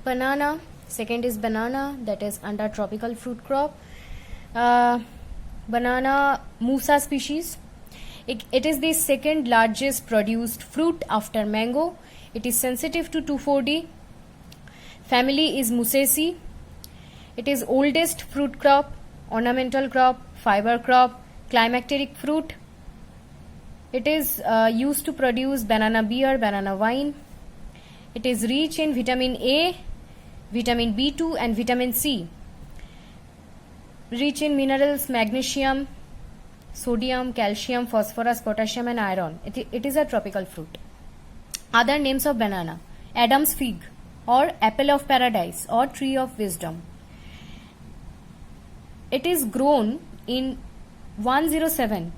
banana. Second is banana, that is under tropical fruit crop. Banana Musa species. It is the second largest produced fruit after mango. It is sensitive to 2,4-D. Family is Musaceae. It is oldest fruit crop, ornamental crop, fiber crop, climacteric fruit. It is used to produce banana beer, banana wine. It is rich in vitamin A, vitamin B2 and vitamin C. Rich in minerals magnesium, sodium, calcium, phosphorus, potassium and iron. It is a tropical fruit. Other names of banana: Adam's fig or apple of paradise or tree of wisdom. It is grown in 107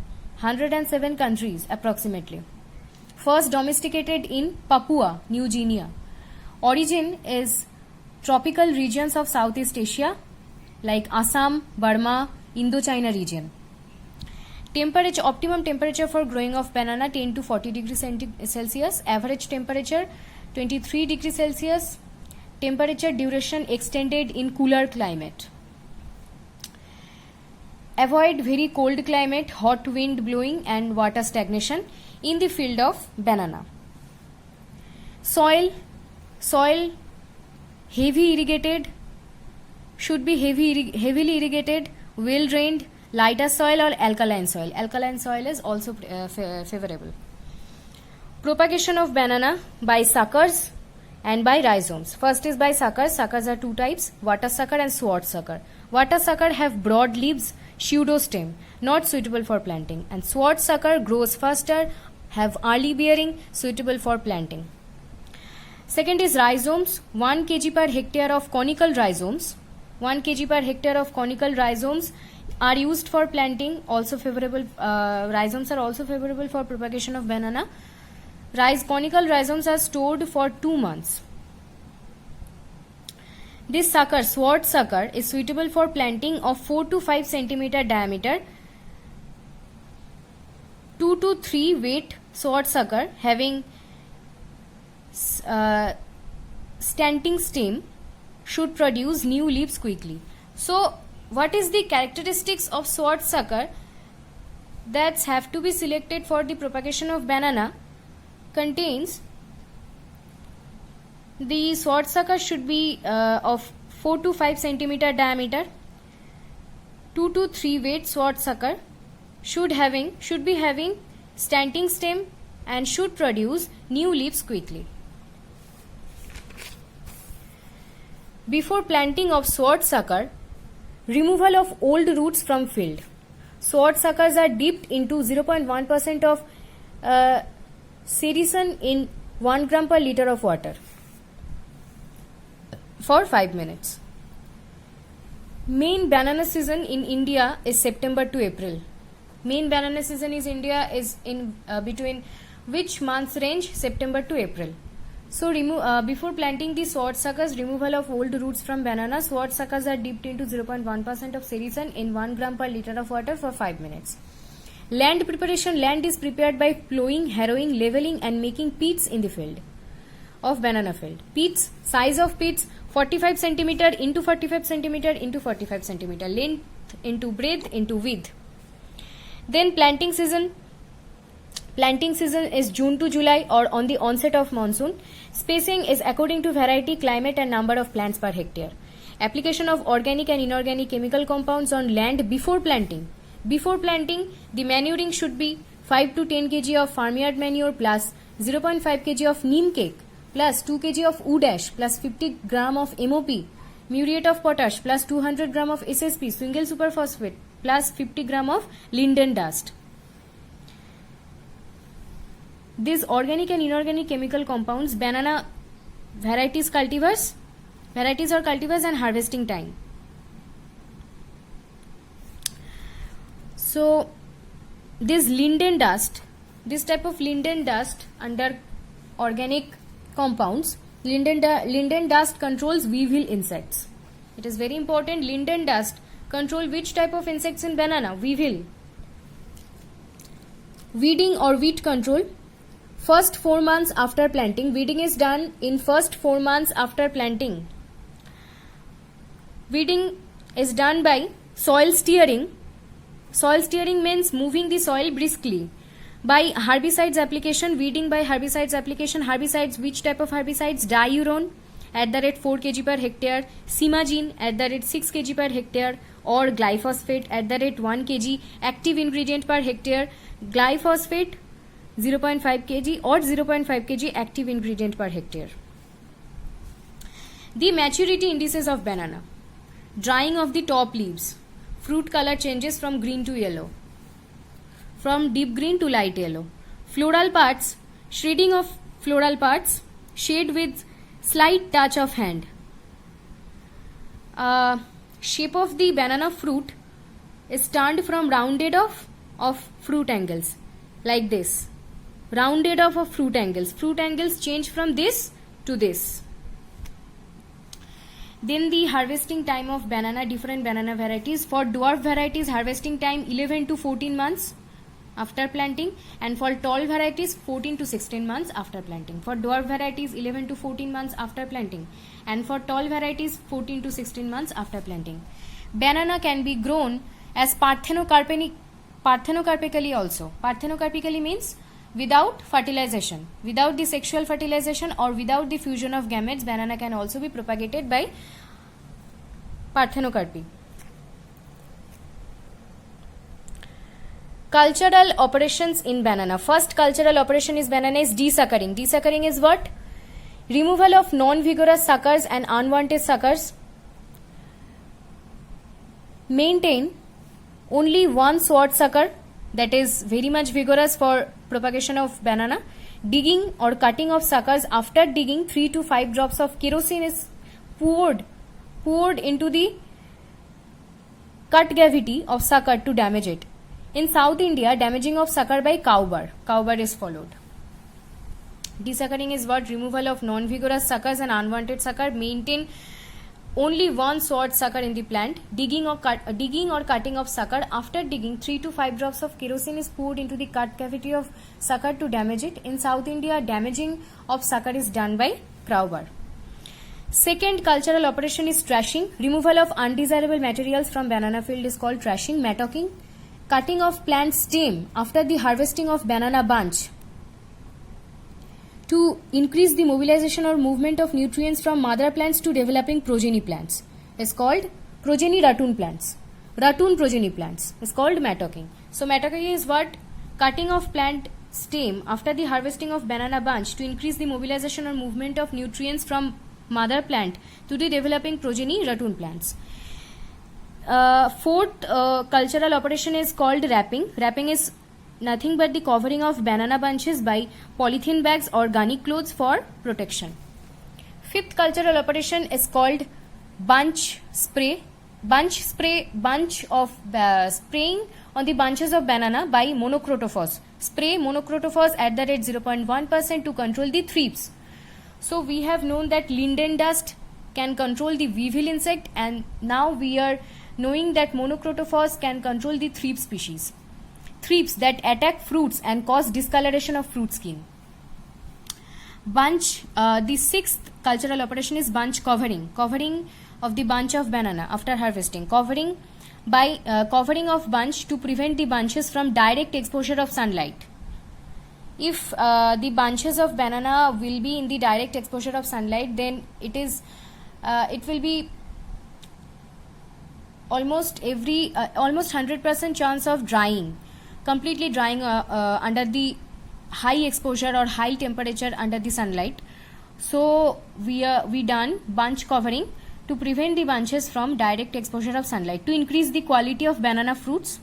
countries approximately. First domesticated in Papua New Guinea. Origin is tropical regions of Southeast Asia like Assam, Burma, Indochina region. Temperature, optimum temperature for growing of banana 10 to 40 degrees Celsius. Average temperature 23 degrees Celsius. Temperature duration extended in cooler climate. Avoid very cold climate, hot wind blowing and water stagnation in the field of banana. Soil heavy irrigated, should be heavily irrigated, well drained, lighter soil or alkaline soil. Alkaline soil is also favorable. Propagation of banana by suckers and by rhizomes. First is by suckers. Suckers are two types: water sucker and sword sucker. Water sucker have broad leaves, pseudostem, not suitable for planting, and sword sucker grows faster, have early bearing, suitable for planting. Second is rhizomes. 1 kg per hectare of conical rhizomes. 1 kg per hectare of conical rhizomes are used for planting. Also favorable. Rhizomes are also favorable for propagation of banana. Conical rhizomes are stored for 2 months. This sucker, sword sucker, is suitable for planting of 4 to 5 centimeter diameter. 2 to 3 weight sword sucker having standing stem should produce new leaves quickly. So, what is the characteristics of sword sucker that have to be selected for the propagation of banana? Contains the sword sucker should be of 4 to 5 centimeter diameter. 2 to 3 weight sword sucker should be having standing stem and should produce new leaves quickly. Before planting of sword sucker, removal of old roots from field. Sword suckers are dipped into 0.1% of sericin in 1 gram per liter of water for 5 minutes. Main banana season in India is September to April. Main banana season is India is in between which months range? September to April. So before planting the sword suckers, removal of old roots from banana. Sword suckers are dipped into 0.1% of sericin in 1 gram per liter of water for 5 minutes. Land preparation. Land is prepared by plowing, harrowing, leveling and making pits in the field of banana field. Pits, size of pits 45 centimeter into 45 centimeter into 45 centimeter, length into breadth into width. Then planting season. Planting season is June to July or on the onset of monsoon. Spacing is according to variety, climate and number of plants per hectare. Application of organic and inorganic chemical compounds on land before planting. Before planting, the manuring should be 5 to 10 kg of farmyard manure plus 0.5 kg of neem cake plus 2 kg of wood ash plus 50 gram of MOP, muriate of potash plus 200 gram of SSP, single superphosphate plus 50 gram of linden dust. These organic and inorganic chemical compounds, banana varieties or cultivars and harvesting time. So this linden dust, this type of linden dust under organic compounds, linden dust controls weevil insects. It is very important. Linden dust control which type of insects in banana? Weevil. Weeding or weed control. First 4 months after planting. Weeding is done in first 4 months after planting. Weeding is done by soil steering. Soil steering means moving the soil briskly. By herbicides application, weeding by herbicides application. Herbicides, which type of herbicides? Diuron at the rate 4 kg per hectare, Simagine at the rate 6 kg per hectare, or glyphosate at the rate 1 kg active ingredient per hectare. Glyphosate 0.5 kg or 0.5 kg active ingredient per hectare. The maturity indices of banana. Drying of the top leaves. Fruit color changes from green to yellow. From deep green to light yellow. Floral parts. Shredding of floral parts. Shade with slight touch of hand. Shape of the banana fruit is turned from rounded off of fruit angles. Like this. Rounded off of fruit angles. Fruit angles change from this to this. Then the harvesting time of banana, different banana varieties. For dwarf varieties, harvesting time 11 to 14 months after planting, and for tall varieties 14 to 16 months after planting. For dwarf varieties 11 to 14 months after planting, and for tall varieties 14 to 16 months after planting. Banana can be grown as parthenocarpically also. Parthenocarpically means without fertilization, without the sexual fertilization or without the fusion of gametes. Banana can also be propagated by parthenocarpy. Cultural operations in banana. First cultural operation is banana is desuckering. Desuckering is what? Removal of non-vigorous suckers and unwanted suckers. Maintain only one sword sucker that is very much vigorous for propagation of banana. Digging or cutting of suckers. After digging, 3 to 5 drops of kerosene is poured into the cut cavity of sucker to damage it. In South India, damaging of sucker by cowbar. Cowbar is followed. Desuckering is what? Removal of non-vigorous suckers and unwanted sucker. Maintain only one sword sucker in the plant. Digging or cutting of sucker. After digging, 3 to 5 drops of kerosene is poured into the cut cavity of sucker to damage it. In South India, damaging of sucker is done by crowbar. Second cultural operation is trashing. Removal of undesirable materials from banana field is called trashing. Mattocking. Cutting of plant stem after the harvesting of banana bunch to increase the mobilization or movement of nutrients from mother plants to developing progeny plants is called progeny ratoon plants. Ratoon progeny plants is called mattocking. So mattocking is what? Cutting of plant stem after the harvesting of banana bunch to increase the mobilization or movement of nutrients from mother plant to the developing progeny ratoon plants. Fourth cultural operation is called wrapping. Wrapping is nothing but the covering of banana bunches by polythene bags or gunny clothes for protection. Fifth cultural operation is called bunch spray. Bunch of spraying on the bunches of banana by monocrotophos. Spray monocrotophos at the rate 0.1% to control the thrips. So we have known that linden dust can control the weevil insect, and now we are knowing that monocrotophos can control the thrip species. Thrips that attack fruits and cause discoloration of fruit skin. The sixth cultural operation is bunch covering. Covering of the bunch of banana after harvesting. Covering of bunch to prevent the bunches from direct exposure of sunlight. If the bunches of banana will be in the direct exposure of sunlight, then it will be almost 100% chance of completely drying under the high exposure or high temperature under the sunlight. So we done bunch covering to prevent the bunches from direct exposure of sunlight to increase the quality of banana fruits.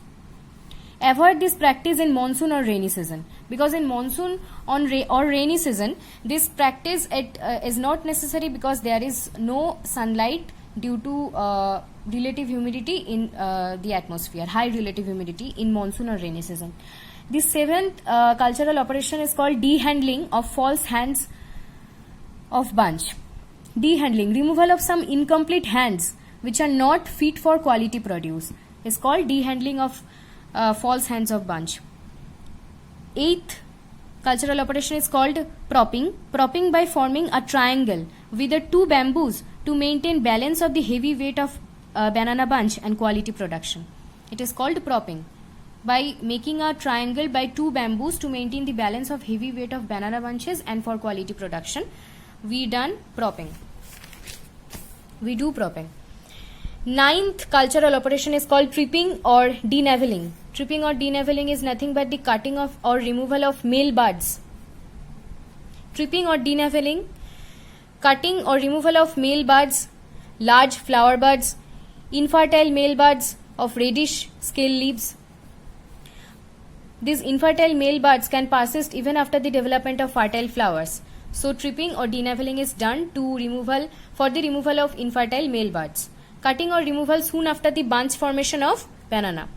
Avoid this practice in monsoon or rainy season, because in monsoon or rainy season this practice is not necessary because there is no sunlight due to relative humidity in the atmosphere, high relative humidity in monsoon or rainy season. The seventh cultural operation is called dehandling of false hands of bunch. Dehandling, removal of some incomplete hands which are not fit for quality produce, is called dehandling of false hands of bunch. Eighth cultural operation is called propping. Propping by forming a triangle with the two bamboos to maintain balance of the heavy weight of banana bunch and quality production. It is called propping. By making a triangle by two bamboos to maintain the balance of heavy weight of banana bunches and for quality production, we do propping. Ninth cultural operation is called tripping or denaveling. Tripping or denaveling is nothing but the cutting of or removal of male buds. Tripping or denaveling, cutting or removal of male buds, large flower buds, infertile male buds of reddish scale leaves. These infertile male buds can persist even after the development of fertile flowers. So tripping or denaveling is done for the removal of infertile male buds. Cutting or removal soon after the bunch formation of banana.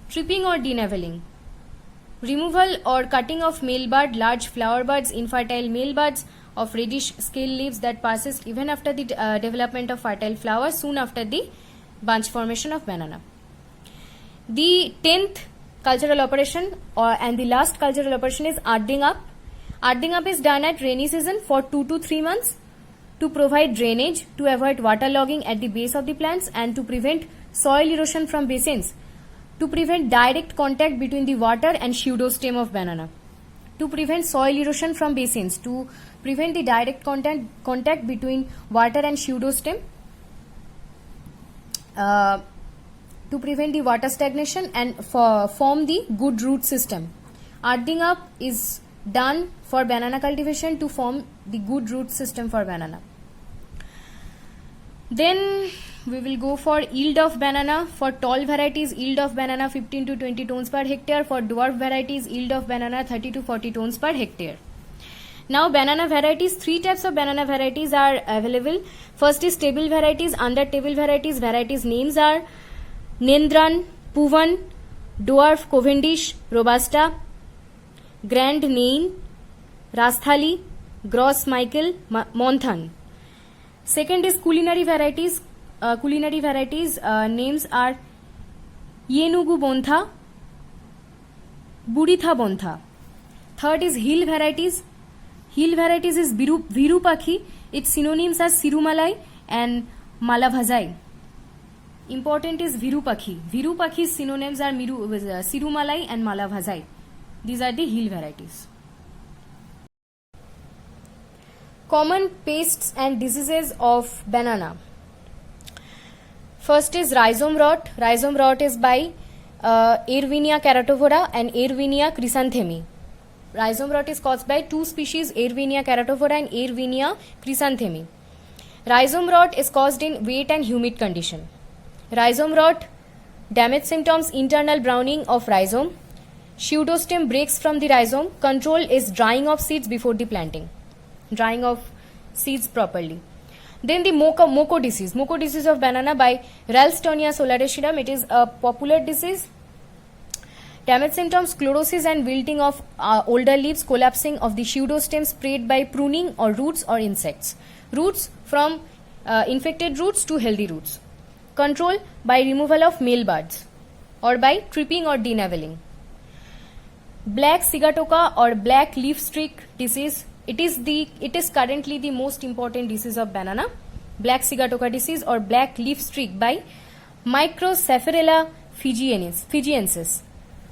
Tripping or denaveling, removal or cutting of male bud, large flower buds, infertile male buds of reddish scale leaves that persist even after the development of fertile flowers soon after the bunch formation of banana. The 10th cultural operation and the last cultural operation is earthing up. Earthing up is done at rainy season for 2 to 3 months to provide drainage, to avoid waterlogging at the base of the plants and to prevent soil erosion from basins, to prevent direct contact between the water and pseudostem of banana, to prevent soil erosion from basins, to prevent the direct contact between water and pseudostem, to prevent the water stagnation and form the good root system. Earthing up is done for banana cultivation to form the good root system for banana. Then we will go for yield of banana. For tall varieties, yield of banana 15 to 20 tons per hectare. For dwarf varieties, yield of banana 30 to 40 tons per hectare. Now banana varieties, 3 types of banana varieties are available. First is table varieties. Under table varieties names are Nendran, Puvan, Dwarf, Cavendish, Robusta, Grand Nain, Rasthali, Gross Michael, Monthan. Second is culinary varieties. Names are Yenugu Bontha, Buditha Bontha. Third is hill varieties. Hill varieties is Virupakhi. Its synonyms are Sirumalai and Malavazai. Important is Virupakhi. Virupakhi's synonyms are Sirumalai and Malavazai. These are the hill varieties. Common pests and diseases of banana. First is rhizome rot. Rhizome rot is by Erwinia ceratovora and Erwinia chrysanthemi. Rhizome rot is caused by 2 species, Erwinia ceratovora and Erwinia chrysanthemi. Rhizome rot is caused in wet and humid condition. Rhizome rot, damage symptoms, internal browning of rhizome. Pseudostem breaks from the rhizome. Control is drying of seeds before the planting. Drying of seeds properly. Then the Moco disease. Moco disease of banana by Ralstonia solaricidum. It is a popular disease. Damage symptoms, chlorosis and wilting of older leaves, collapsing of the pseudostem spread by pruning or roots or insects. Roots from infected roots to healthy roots. Control by removal of male buds or by tripping or denaveling. Black sigatoka or black leaf streak disease. It is currently the most important disease of banana. Black sigatoka disease or black leaf streak by Microcephalella fijiensis.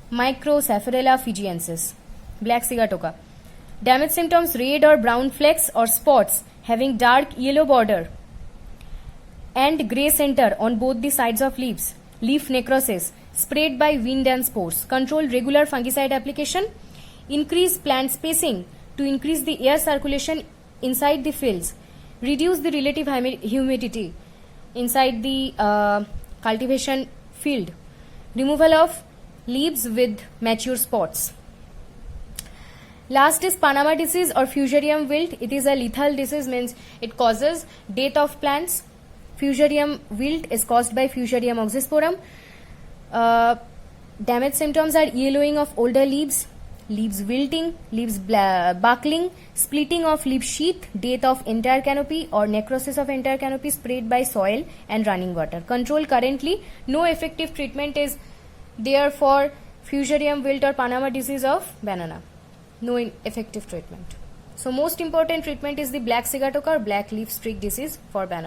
Microcephalella fijiensis. Black sigatoka. Damage symptoms, red or brown flecks or spots having dark yellow border and grey center on both the sides of leaves. Leaf necrosis spread by wind and spores. Control regular fungicide application. Increase plant spacing to increase the air circulation inside the fields. Reduce the relative humidity inside the cultivation field. Removal of leaves with mature spots. Last is Panama disease or Fusarium wilt. It is a lethal disease, means it causes death of plants. Fusarium wilt is caused by Fusarium oxysporum. Damage symptoms are yellowing of older leaves, leaves wilting, leaves buckling, splitting of leaf sheath, death of entire canopy or necrosis of entire canopy spread by soil and running water. Control currently, no effective treatment is there for Fusarium wilt or Panama disease of banana. No effective treatment. So most important treatment is the black sigatoka or black leaf streak disease for banana.